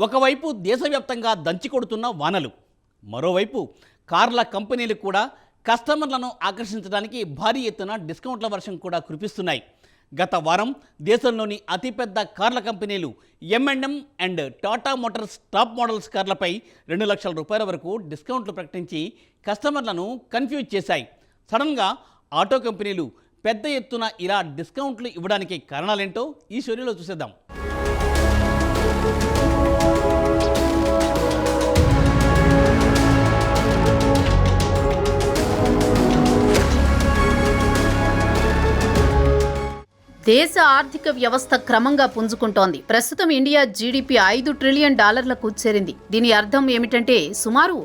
ఒకవైపు దేశవ్యాప్తంగా దంచికొడుతున్న వానలు, మరోవైపు కార్ల కంపెనీలు కూడా కస్టమర్లను ఆకర్షించడానికి భారీ ఎత్తున డిస్కౌంట్ల వర్షం కూడా కురిపిస్తున్నాయి. గత వారం దేశంలోని అతిపెద్ద కార్ల కంపెనీలు M&M and Tata Motors top models కార్లపై 2 లక్షల రూపాయల వరకు డిస్కౌంట్లు ప్రకటించి కస్టమర్లను కన్ఫ్యూజ్ చేశాయి. సడన్గా ఆటో కంపెనీలు పెద్ద ఎత్తున ఇలా డిస్కౌంట్లు ఇవ్వడానికి కారణాలేంటో ఈ స్టోరీలో చూసేద్దాం. దేశ ఆర్థిక వ్యవస్థ క్రమంగా పుంజుకుంటోంది. ప్రస్తుతం ఇండియా జీడీపీ $5 ట్రిలియన్ చేరింది. దీని అర్థం ఏమిటంటే సుమారు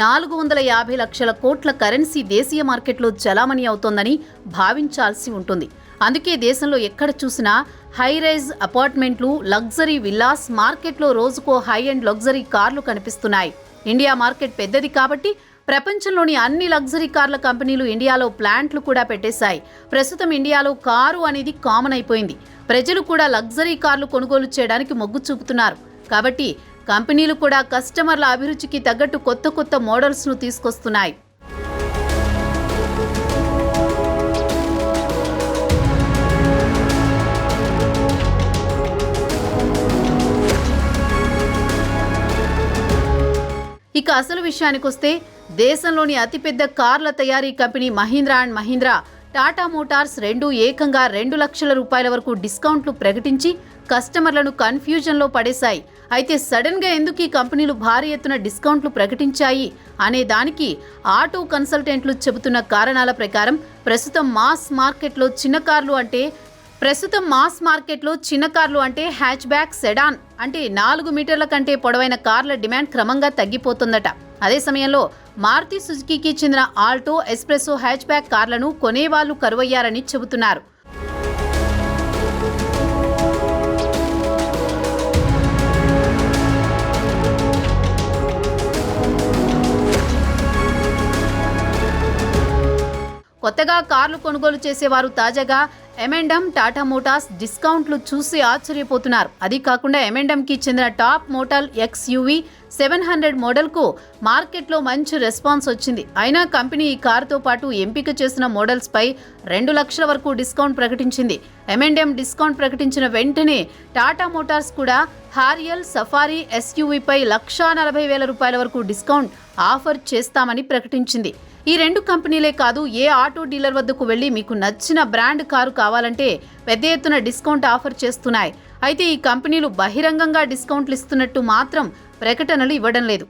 450 లక్షల కోట్ల కరెన్సీ దేశీయ మార్కెట్లో చలామణి అవుతోందని భావించాల్సి ఉంటుంది. అందుకే దేశంలో ఎక్కడ చూసినా హై రైజ్ అపార్ట్మెంట్లు, లగ్జరీ విల్లాస్, మార్కెట్లో రోజుకో హై అండ్ లగ్జరీ కార్లు కనిపిస్తున్నాయి. ఇండియా మార్కెట్ పెద్దది కాబట్టి ప్రపంచంలోని అన్ని లగ్జరీ కార్ల కంపెనీలు ఇండియాలో ప్లాంట్లు కూడా పెట్టేశాయి. ప్రస్తుతం ఇండియాలో కారు అనేది కామన్ అయిపోయింది. ప్రజలు కూడా లగ్జరీ కార్లు కొనుగోలు చేయడానికి మొగ్గు చూపుతున్నారు. కాబట్టి కంపెనీలు కూడా కస్టమర్ల అభిరుచికి తగ్గట్టు కొత్త కొత్త మోడల్స్ను తీసుకొస్తున్నాయి. ఇక అసలు విషయానికొస్తే దేశంలోని అతిపెద్ద కార్ల తయారీ company Mahindra and Mahindra, Tata Motors రెండూ ఏకంగా 2 లక్షల రూపాయల వరకు డిస్కౌంట్లు ప్రకటించి కస్టమర్లను కన్ఫ్యూజన్లో పడేశాయి. అయితే సడన్గా ఎందుకు ఈ కంపెనీలు భారీ ఎత్తున డిస్కౌంట్లు ప్రకటించాయి అనే దానికి ఆటో కన్సల్టెంట్లు చెబుతున్న కారణాల ప్రకారం ప్రస్తుతం మాస్ మార్కెట్లో చిన్న కార్లు అంటే హ్యాచ్ బ్యాక్, సెడాన్ అంటే 4 మీటర్ల కంటే పొడవైన కార్ల డిమాండ్ క్రమంగా తగ్గిపోతుందట. అదే సమయంలో మారుతి సుజుకీకి చెందిన ఆల్టో, ఎస్ప్రెసో హ్యాచ్ బ్యాక్ కార్లను కొనేవాళ్లు కరువయ్యారని చెబుతున్నారు. కొత్తగా కార్లు కొనుగోలు చేసేవారు తాజాగా M&M, టాటా మోటార్స్ డిస్కౌంట్లు చూసి ఆశ్చర్యపోతున్నారు. అది కాకుండా M&Mకి చెందిన టాప్ మోడల్ XUV 700 మోడల్కు మార్కెట్లో మంచి రెస్పాన్స్ వచ్చింది. అయినా కంపెనీ ఈ కారుతో పాటు ఎంపిక చేసిన మోడల్స్పై 2 లక్షల వరకు డిస్కౌంట్ ప్రకటించింది. M&M డిస్కౌంట్ ప్రకటించిన వెంటనే టాటా మోటార్స్ కూడా హారియల్, సఫారీ SUVపై 1,40,000 రూపాయల వరకు డిస్కౌంట్ ఆఫర్ చేస్తామని ప్రకటించింది. ఈ 2 కంపెనీలే కాదు, ఏ ఆటో డీలర్ వద్దకు వెళ్లి మీకు నచ్చిన బ్రాండ్ కారు కావాలంటే పెద్ద ఎత్తున డిస్కౌంట్ ఆఫర్ చేస్తున్నాయి. అయితే ఈ కంపెనీలు బహిరంగంగా డిస్కౌంట్లు ఇస్తున్నట్టు మాత్రం ప్రకటనలు ఇవ్వడం లేదు.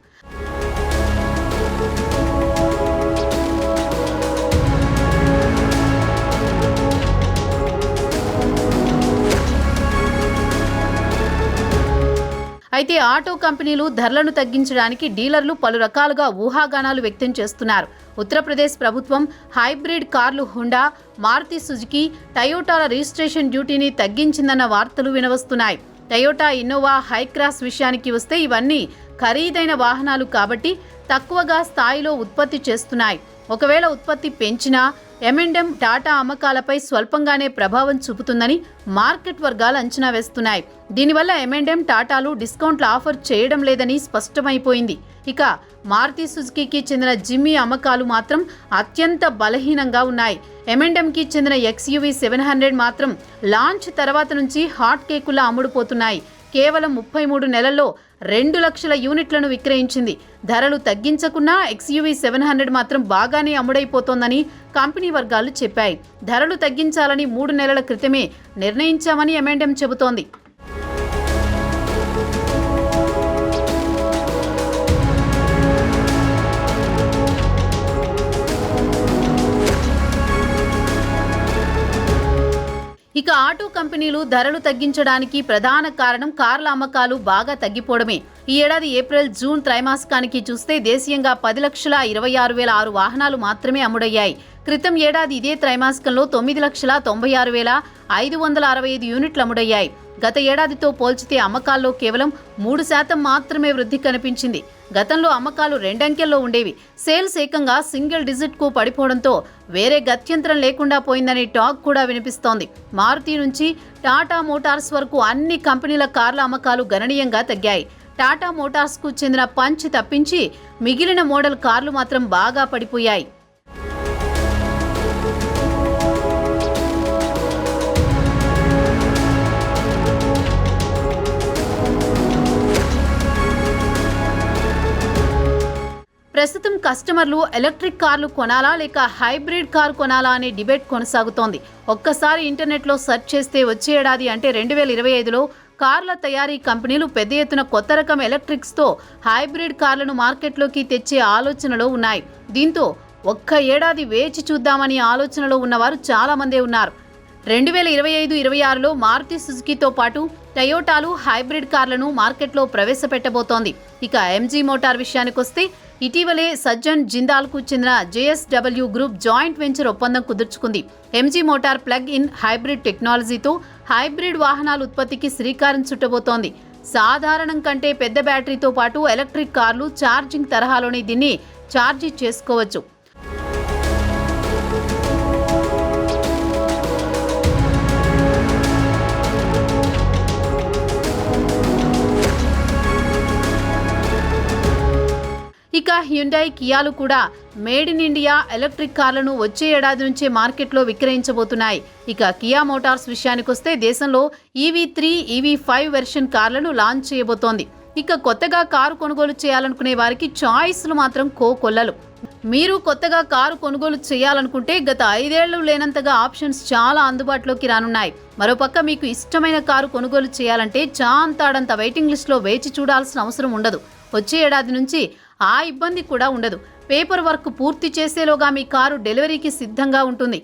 అయితే ఆటో కంపెనీలు ధరలను తగ్గించడానికి డీలర్లు పలు రకాలుగా ఊహాగానాలు వ్యక్తం చేస్తున్నారు. ఉత్తరప్రదేశ్ ప్రభుత్వం హైబ్రిడ్ కార్లు హుండా, మారుతి సుజుకి, టయోటాల రిజిస్ట్రేషన్ డ్యూటీని తగ్గించిందన్న వార్తలు వినవస్తున్నాయి. టయోటా ఇన్నోవా, హైక్రాస్ విషయానికి వస్తే ఇవన్నీ ఖరీదైన వాహనాలు కాబట్టి తక్కువగా స్థాయిలో ఉత్పత్తి చేస్తున్నాయి. ఒకవేళ ఉత్పత్తి పెంచినా M&M, టాటా అమ్మకాలపై స్వల్పంగానే ప్రభావం చూపుతుందని మార్కెట్ వర్గాలు అంచనా వేస్తున్నాయి. దీనివల్ల M&M, టాటాలు డిస్కౌంట్లు ఆఫర్ చేయడం లేదని స్పష్టమైపోయింది. ఇక మారుతి సుజుకీకి చెందిన జిమ్మీ అమ్మకాలు మాత్రం అత్యంత బలహీనంగా ఉన్నాయి. M&Mకి చెందిన XUV 700 మాత్రం లాంచ్ తర్వాత నుంచి హాట్ కేకులా అమ్ముడుపోతున్నాయి. కేవలం 33 నెలల్లో 2 లక్షల యూనిట్లను విక్రయించింది. ధరలు తగ్గించకున్నా XUV 700 మాత్రం బాగానే అమ్ముడైపోతోందని కంపెనీ వర్గాలు చెప్పాయి. ధరలు తగ్గించాలని 3 నెలల క్రితమే నిర్ణయించామని M&M చెబుతోంది. ఇక ఆటో కంపెనీలు ధరలు తగ్గించడానికి ప్రధాన కారణం కార్ల అమ్మకాలు బాగా తగ్గిపోవడమే. ఈ ఏడాది ఏప్రిల్, జూన్ త్రైమాసికానికి చూస్తే దేశీయంగా 10,26,6 వాహనాలు మాత్రమే అమ్ముడయ్యాయి. క్రితం ఏడాది ఇదే త్రైమాసికంలో 9,96,565 యూనిట్లు అమ్ముడయ్యాయి. గత ఏడాదితో పోల్చితే అమ్మకాల్లో కేవలం 3% మాత్రమే వృద్ధి కనిపించింది. గతంలో అమ్మకాలు 2 అంకెల్లో ఉండేవి. సేల్స్ ఏకంగా సింగిల్ డిజిట్కు పడిపోవడంతో వేరే గత్యంతరం లేకుండా పోయిందనే టాక్ కూడా వినిపిస్తోంది. మారుతి నుంచి టాటా మోటార్స్ వరకు అన్ని కంపెనీల కార్ల అమ్మకాలు గణనీయంగా తగ్గాయి. టాటా మోటార్స్కు చెందిన పంచ్ తప్పించి మిగిలిన మోడల్ కార్లు మాత్రం బాగా పడిపోయాయి. ప్రస్తుతం కస్టమర్లు ఎలక్ట్రిక్ కార్లు కొనాలా లేక హైబ్రిడ్ కారు కొనాలా అనే డిబేట్ కొనసాగుతోంది. ఒక్కసారి ఇంటర్నెట్లో సెర్చ్ చేస్తే వచ్చే ఏడాది అంటే 2025లో కార్ల తయారీ కంపెనీలు పెద్ద ఎత్తున కొత్త రకం ఎలక్ట్రిక్స్తో హైబ్రిడ్ కార్లను మార్కెట్లోకి తెచ్చే ఆలోచనలో ఉన్నాయి. దీంతో ఒక్క ఏడాది వేచి చూద్దామని ఆలోచనలో ఉన్నవారు చాలామందే ఉన్నారు. 2025-26లో మారుతి సుజుకీతో పాటు టయోటాలు హైబ్రిడ్ కార్లను మార్కెట్లో ప్రవేశపెట్టబోతోంది. ఇక ఎంజీ మోటార్ విషయానికొస్తే ఇటీవలే సజ్జన్ జిందాల్కు చెందిన జేఎస్డబ్ల్యూ గ్రూప్ జాయింట్ వెంచర్ ఒప్పందం కుదుర్చుకుంది. MG motor plug in hybrid టెక్నాలజీతో హైబ్రిడ్ వాహనాల ఉత్పత్తికి శ్రీకారం చుట్టబోతోంది. సాధారణం కంటే పెద్ద బ్యాటరీతో పాటు ఎలక్ట్రిక్ కార్లు ఛార్జింగ్ తరహాలోనే దీన్ని ఛార్జీ చేసుకోవచ్చు. ఇక హ్యుండై, కియాలు కూడా మేడ్ ఇన్ ఇండియా ఎలక్ట్రిక్ కార్లను వచ్చే ఏడాది నుంచే మార్కెట్లో విక్రయించబోతున్నాయి. ఇక కియా మోటార్స్ విషయానికొస్తే దేశంలో EV3, EV5 వెర్షన్ కార్లను లాంచ్ చేయబోతోంది. ఇక కొత్తగా కారు కొనుగోలు చేయాలనుకునే వారికి చాయిస్లు మాత్రం కోకొల్లలు. మీరు కొత్తగా కారు కొనుగోలు చేయాలనుకుంటే గత 5 ఏళ్లు లేనంతగా ఆప్షన్స్ చాలా అందుబాటులోకి రానున్నాయి. మరోపక్క మీకు ఇష్టమైన కారు కొనుగోలు చేయాలంటే చాంతాడంత వెయిటింగ్ లిస్టులో వేచి చూడాల్సిన అవసరం ఉండదు. వచ్చే ఏడాది నుంచి ఆ ఇబ్బంది కూడా ఉండదు. పేపర్ వర్క్ పూర్తి చేసేలోగా మీ కారు డెలివరీకి సిద్ధంగా ఉంటుంది.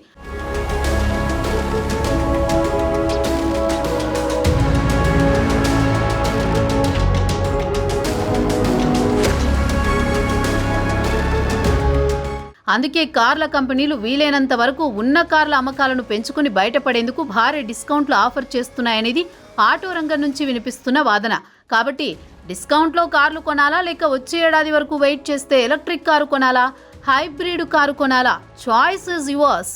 అందుకే కార్ల కంపెనీలు వీలైనంత వరకు ఉన్న కార్ల అమ్మకాలను పెంచుకుని బయటపడేందుకు భారీ డిస్కౌంట్లు ఆఫర్ చేస్తున్నాయనేది ఆటో రంగం నుంచి వినిపిస్తున్న వాదన. కాబట్టి డిస్కౌంట్లో కార్లు కొనాలా లేక వచ్చే ఏడాది వరకు వెయిట్ చేస్తే ఎలక్ట్రిక్ కారు కొనాలా, హైబ్రిడ్ కారు కొనాలా? Choice is yours.